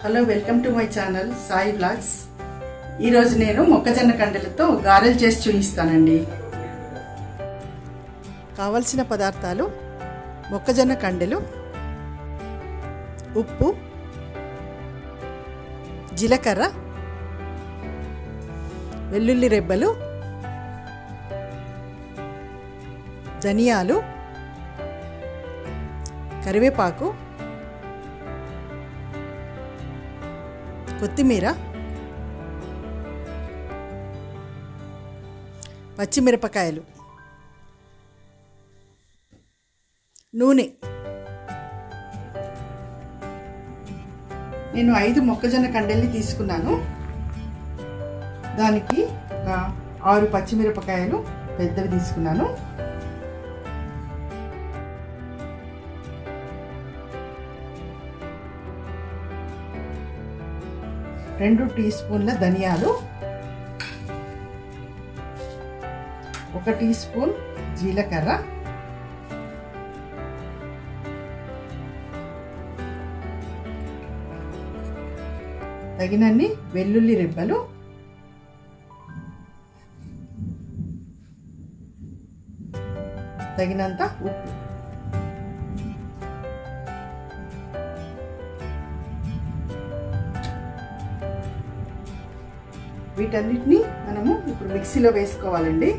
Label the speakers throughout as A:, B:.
A: Hello, welcome to my channel Sai blogs. ఈరోజు నేను మొక్కజొన్న కండెలతో గారెలు చేసి చూపిస్తానండి. కావలసిన పదార్థాలు: మొక్కజొన్న కండెలు, ఉప్పు, జీలకర్ర, వెల్లుల్లి రెబ్బలు, ధనియాలు, కరివేపాకు, కొత్తిమీర, పచ్చిమిరపకాయలు, నూనె. నేను 5 మొక్కజొన్న కండెల్ని తీసుకున్నాను. దానికి ఒక 6 పచ్చిమిరపకాయలు పెద్దవి తీసుకున్నాను. 2 టీ స్పూన్ల ధనియాలు, 1 టీ స్పూన్ జీలకర్ర, తగినన్ని వెల్లుల్లి రెబ్బలు, తగినంత ఉప్పు. వీటన్నిటిని మనము ఇప్పుడు మిక్సీలో వేసుకోవాలండి.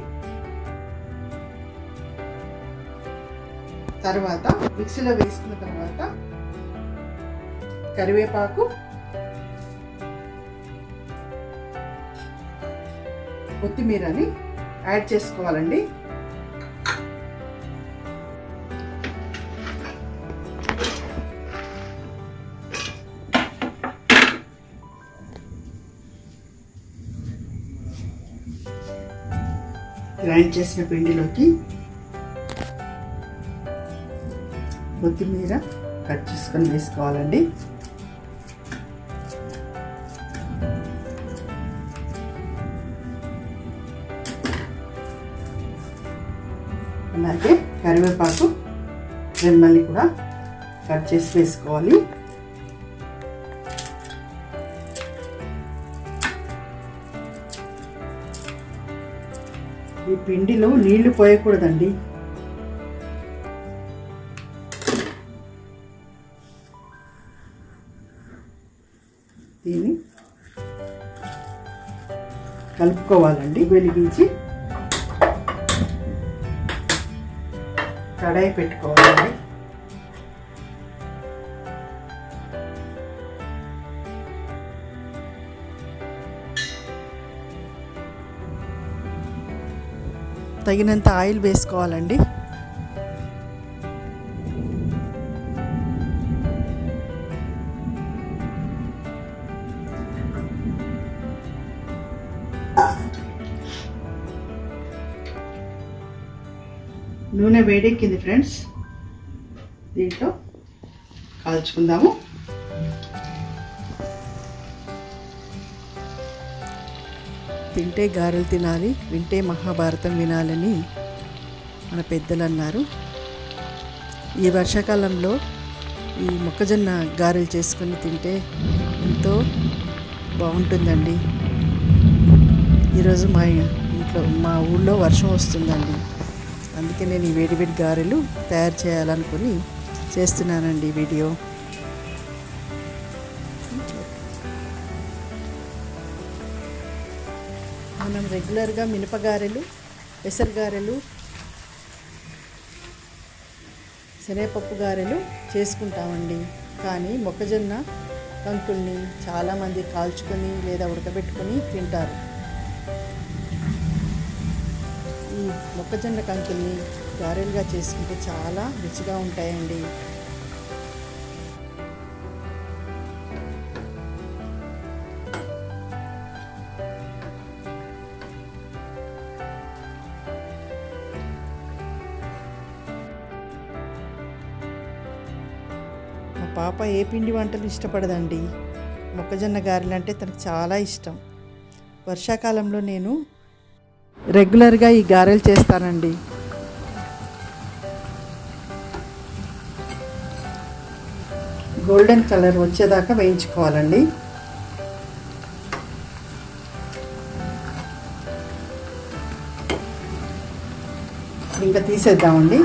A: తర్వాత మిక్సీలో వేసుకున్న తర్వాత కరివేపాకు, కొత్తిమీరని యాడ్ చేసుకోవాలండి. గ్రైండ్ చేసిన పిండిలోకి కొత్తిమీర కట్ చేసుకొని వేసుకోవాలండి. అలాగే కరివేపాకు రెమ్మల్ని కూడా కట్ చేసి వేసుకోవాలి. ఈ పిండిలో నీళ్లు పోయకూడదండి. దీన్ని కలుపుకోవాలండి. వెలిగించి కడాయి పెట్టుకోవాలండి. తగినంత ఆయిల్ వేసుకోవాలండి. నూనె వేడెక్కింది ఫ్రెండ్స్. దీంట్లో కాల్చుకుందాము. తింటే గారెలు తినాలి, వింటే మహాభారతం వినాలని మన పెద్దలు అన్నారు. ఈ వర్షాకాలంలో ఈ మొక్కజొన్న గారెలు చేసుకొని తింటే ఎంతో బాగుంటుందండి. ఈరోజు మా ఊళ్ళో వర్షం వస్తుందండి. అందుకే నేను ఈ వేడివేడి గారెలు తయారు చేయాలనుకుని చేస్తున్నానండి వీడియో. మనం రెగ్యులర్గా మినపగారెలు, పెసరగారెలు, శనగపప్పు గారెలు చేసుకుంటామండి. కానీ మొక్కజొన్న కంకుల్ని చాలామంది కాల్చుకొని లేదా ఉడకబెట్టుకొని తింటారు. ఈ మొక్కజొన్న కంకుల్ని గారెలుగా చేసుకుంటే చాలా రుచిగా ఉంటాయండి. మా పాప ఏ పిండి వంటలు ఇష్టపడదండి. మొక్కజొన్న గారెలు అంటే తనకు చాలా ఇష్టం. వర్షాకాలంలో నేను రెగ్యులర్గా ఈ గారెలు చేస్తానండి. గోల్డెన్ కలర్ వచ్చేదాకా వేయించుకోవాలండి. ఇంకా తీసేద్దామండి.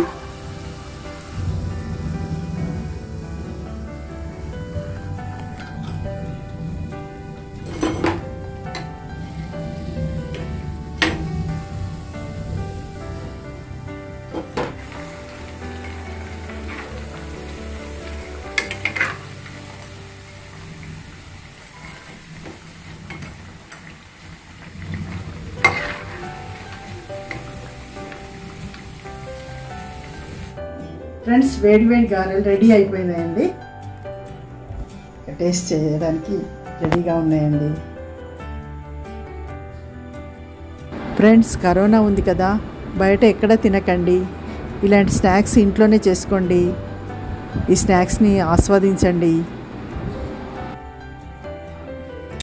A: ఫ్రెండ్స్, వేడి వేడి గారెలు రెడీ అయిపోయినాయండి. టేస్ట్ చేయడానికి రెడీగా ఉన్నాయండి. ఫ్రెండ్స్, కరోనా ఉంది కదా, బయట ఎక్కడ తినకండి. ఇలాంటి స్నాక్స్ ఇంట్లోనే చేసుకోండి. ఈ స్నాక్స్ని ఆస్వాదించండి.